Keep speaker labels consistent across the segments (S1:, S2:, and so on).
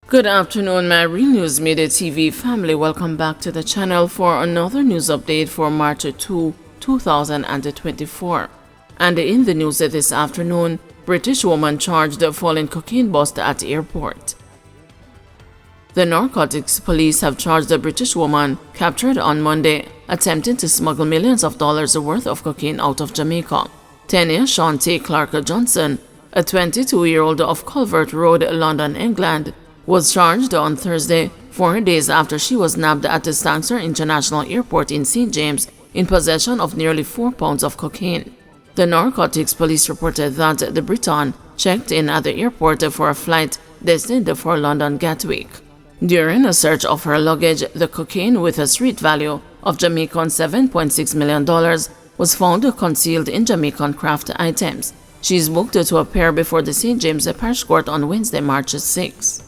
S1: Good afternoon, my Real News Midday TV family. Welcome back to the channel for another news update for March 2, 2024. And in the news this afternoon, British woman charged following cocaine bust at airport. The narcotics police have charged a British woman captured on Monday attempting to smuggle millions of dollars worth of cocaine out of Jamaica. Tanya Shantae Clark Johnson, a 22-year-old of Culvert Road, London, England, was charged on Thursday, 4 days after she was nabbed at the Stankston International Airport in St. James in possession of nearly 4 pounds of cocaine. The narcotics police reported that the Briton checked in at the airport for a flight destined for London Gatwick. During a search of her luggage, the cocaine, with a street value of Jamaican $7.6 million, was found concealed in Jamaican craft items. She is booked to appear before the St. James Parish Court on Wednesday, March 6.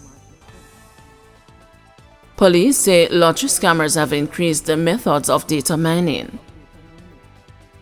S1: Police say lottery scammers have increased the methods of data mining.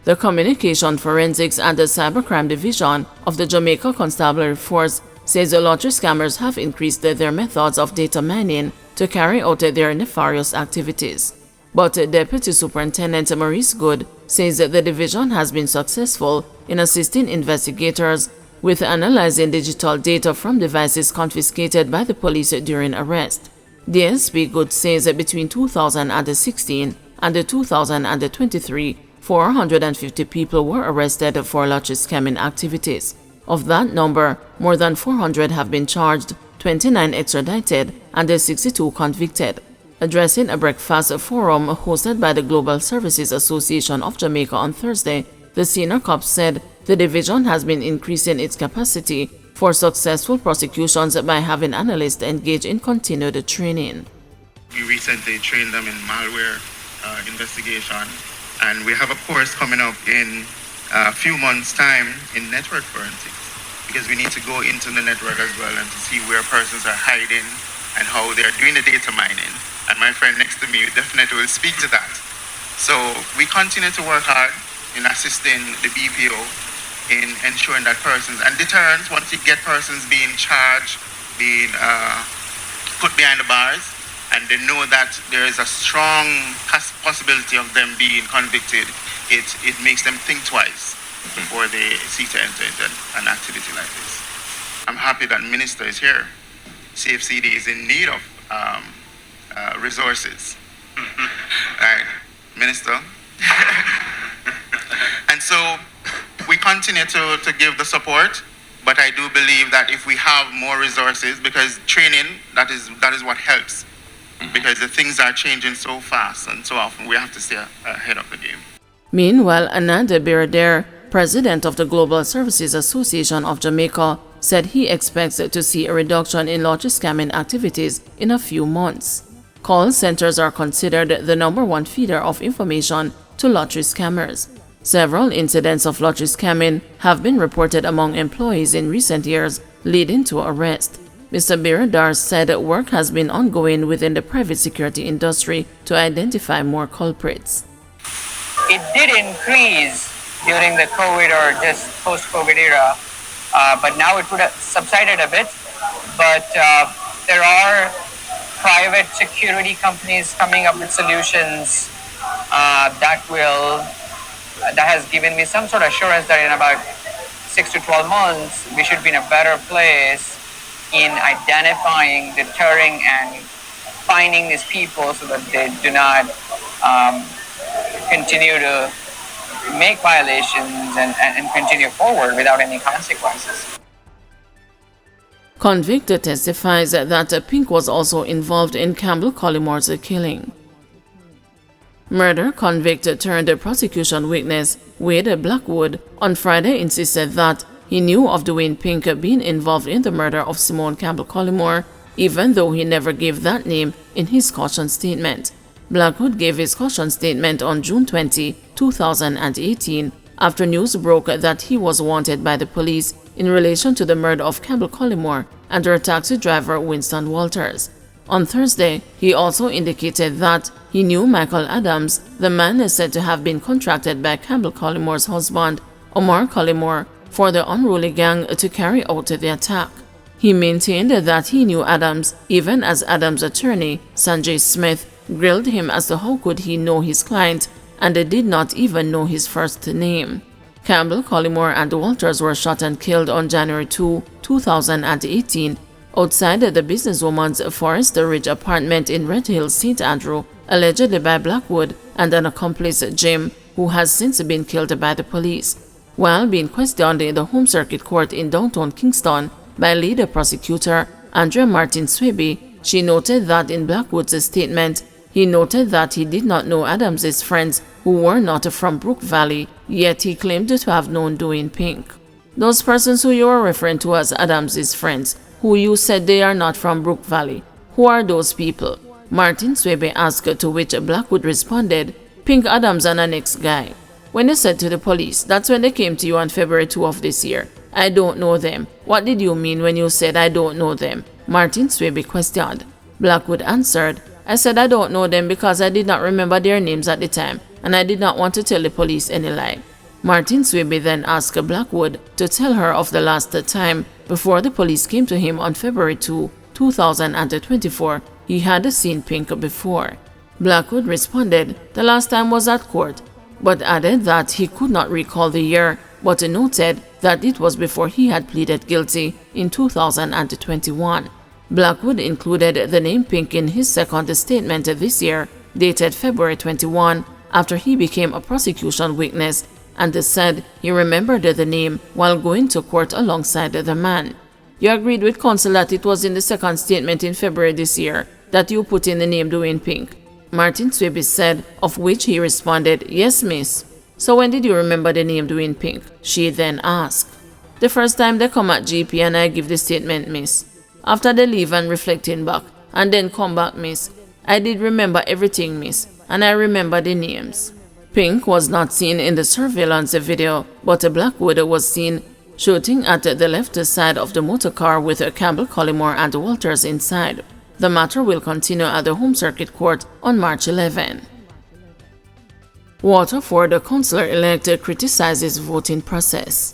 S1: The Communication Forensics and the Cybercrime Division of the Jamaica Constabulary Force says the lottery scammers have increased their methods of data mining to carry out their nefarious activities. But Deputy Superintendent Maurice Good says that the division has been successful in assisting investigators with analyzing digital data from devices confiscated by the police during arrest. DSP Good says that between 2016 and 2023, 450 people were arrested for lottery scamming activities. Of that number, more than 400 have been charged, 29 extradited, and 62 convicted. Addressing a breakfast forum hosted by the Global Services Association of Jamaica on Thursday, the senior cop said the division has been increasing its capacity for successful prosecutions by having analysts engage in continued training.
S2: We recently trained them in malware investigation, and we have a course coming up in a few months' time in network forensics, because we need to go into the network as well and to see where persons are hiding and how they're doing the data mining. And my friend next to me definitely will speak to that. So we continue to work hard in assisting the BPO in ensuring that persons, and deterrence, once you get persons being charged, being put behind the bars, and they know that there is a strong possibility of them being convicted, it makes them think twice before they seek to enter into an activity like this. I'm happy that Minister is here. CFCD is in need of resources. Right, Minister? And so we continue to give the support, but I do believe that if we have more resources, because training, that is what helps, because the things are changing so fast and so often, we have to stay ahead of the game.
S1: Meanwhile, Ananda Birader, president of the Global Services Association of Jamaica, said he expects to see a reduction in lottery scamming activities in a few months. Call centers are considered the #1 feeder of information to lottery scammers. Several incidents of lottery scamming have been reported among employees in recent years, leading to arrest. Mr. Biradar said work has been ongoing within the private security industry to identify more culprits.
S3: It did increase during the COVID or just post-COVID era, but now it would have subsided a bit. But there are private security companies coming up with solutions that has given me some sort of assurance that in about 6 to 12 months, we should be in a better place in identifying, deterring, and finding these people so that they do not continue to make violations and continue forward without any consequences.
S1: Convict testifies that Pink was also involved in Campbell Collimore's killing. Murder convict turned prosecution witness Wade Blackwood on Friday insisted that he knew of Dwayne Pink being involved in the murder of Simone Campbell Collimore, even though he never gave that name in his caution statement. Blackwood gave his caution statement on June 20, 2018, after news broke that he was wanted by the police in relation to the murder of Campbell Collimore and her taxi driver Winston Walters. On Thursday, he also indicated that he knew Michael Adams, the man is said to have been contracted by Campbell Collimore's husband, Omar Collimore, for the unruly gang to carry out the attack. He maintained that he knew Adams even as Adams' attorney, Sanjay Smith, grilled him as to how could he know his client and did not even know his first name. Campbell, Collymore, and Walters were shot and killed on January 2, 2018, outside the businesswoman's Forest Ridge apartment in Red Hill, St. Andrew, allegedly by Blackwood and an accomplice, Jim, who has since been killed by the police. While being questioned in the Home Circuit Court in downtown Kingston by lead prosecutor Andrea Martin Swaby, she noted that in Blackwood's statement, he noted that he did not know Adams's friends who were not from Brook Valley, yet he claimed to have known Dwayne Pink. Those persons who you are referring to as Adams's friends, who you said they are not from Brook Valley, who are those people? Martin Swaby asked, to which Blackwood responded, Pink, Adams, and an ex-guy. When you said to the police, that's when they came to you on February 2 of this year. I don't know them. What did you mean when you said I don't know them? Martin Swaby questioned. Blackwood answered, I said I don't know them because I did not remember their names at the time, and I did not want to tell the police any lie. Martin Swaby then asked Blackwood to tell her of the last time before the police came to him on February 2, 2024, he had seen Pink before. Blackwood responded the last time was at court, but added that he could not recall the year, but noted that it was before he had pleaded guilty in 2021. Blackwood included the name Pink in his second statement this year, dated February 21, after he became a prosecution witness, and said he remembered the name while going to court alongside the man. You agreed with counsel that it was in the second statement in February this year that you put in the name Dwayne Pink. Martin Swaby said, of which he responded, yes, miss. So when did you remember the name Dwayne Pink? She then asked. The first time they come at GP and I give the statement, miss. After they leave and reflecting back, and then come back, miss. I did remember everything, miss, and I remember the names. Pink was not seen in the surveillance video, but Blackwood was seen shooting at the left side of the motor car with Campbell, Collymore, and Walters inside. The matter will continue at the Home Circuit Court on March 11. Waterford councillor-elect criticizes voting process.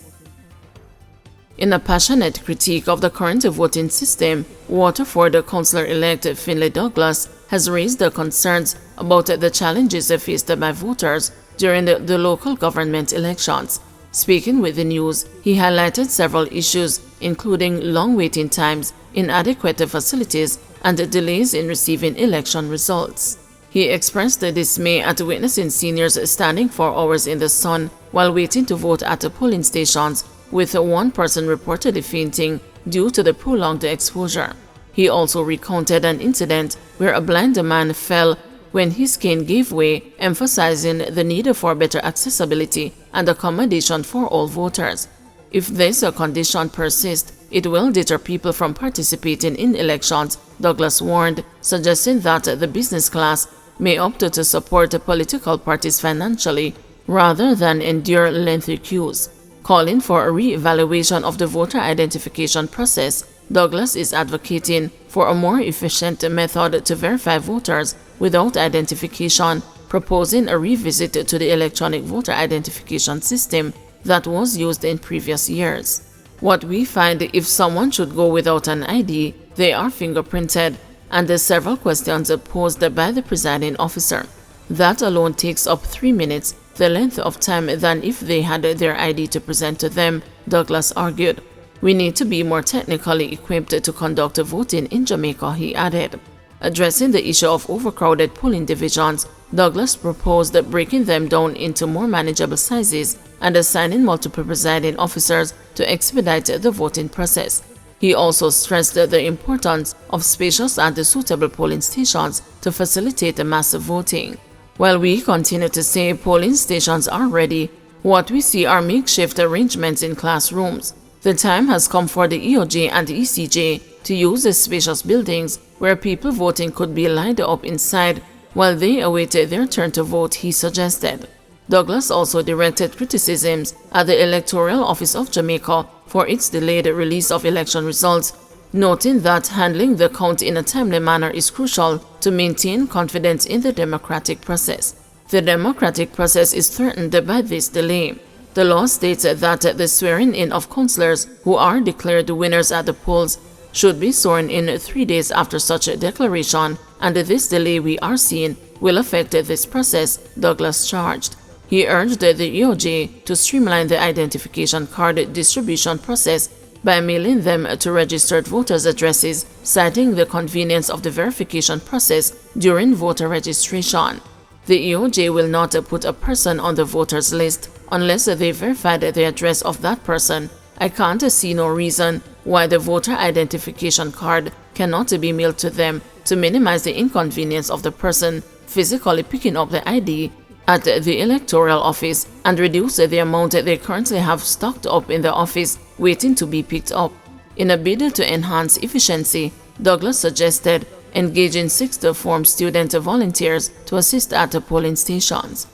S1: In a passionate critique of the current voting system, Waterford councillor-elect Finlay Douglas has raised concerns about the challenges faced by voters during the local government elections. Speaking with the news, he highlighted several issues, including long waiting times, inadequate facilities, and delays in receiving election results. He expressed dismay at witnessing seniors standing for hours in the sun while waiting to vote at polling stations, with one person reportedly fainting due to the prolonged exposure. He also recounted an incident where a blind man fell when his cane gave way, emphasizing the need for better accessibility and accommodation for all voters. If this condition persists, it will deter people from participating in elections, Douglas warned, suggesting that the business class may opt to support political parties financially rather than endure lengthy queues. Calling for a re-evaluation of the voter identification process, Douglas is advocating for a more efficient method to verify voters without identification, proposing a revisit to the electronic voter identification system that was used in previous years. What we find, if someone should go without an ID, they are fingerprinted, and there's several questions posed by the presiding officer. That alone takes up 3 minutes, the length of time than if they had their ID to present to them, Douglas argued. We need to be more technically equipped to conduct voting in Jamaica, he added. Addressing the issue of overcrowded polling divisions, Douglas proposed breaking them down into more manageable sizes and assigning multiple presiding officers to expedite the voting process. He also stressed the importance of spacious and suitable polling stations to facilitate mass voting. While we continue to say polling stations are ready, what we see are makeshift arrangements in classrooms. The time has come for the EOJ and ECJ to use the spacious buildings where people voting could be lined up inside while they awaited their turn to vote, he suggested. Douglas also directed criticisms at the Electoral Office of Jamaica for its delayed release of election results, noting that handling the count in a timely manner is crucial to maintain confidence in the democratic process. The democratic process is threatened by this delay. The law states that the swearing-in of councillors who are declared winners at the polls should be sworn in 3 days after such a declaration, and this delay we are seeing will affect this process, Douglas charged. He urged the EOJ to streamline the identification card distribution process by mailing them to registered voters' addresses, citing the convenience of the verification process during voter registration. The EOJ will not put a person on the voters list unless they verified the address of that person. I can't see no reason why the voter identification card cannot be mailed to them to minimize the inconvenience of the person physically picking up the ID at the electoral office and reduce the amount they currently have stocked up in the office waiting to be picked up. In a bid to enhance efficiency, Douglas suggested engaging sixth form student volunteers to assist at the polling stations.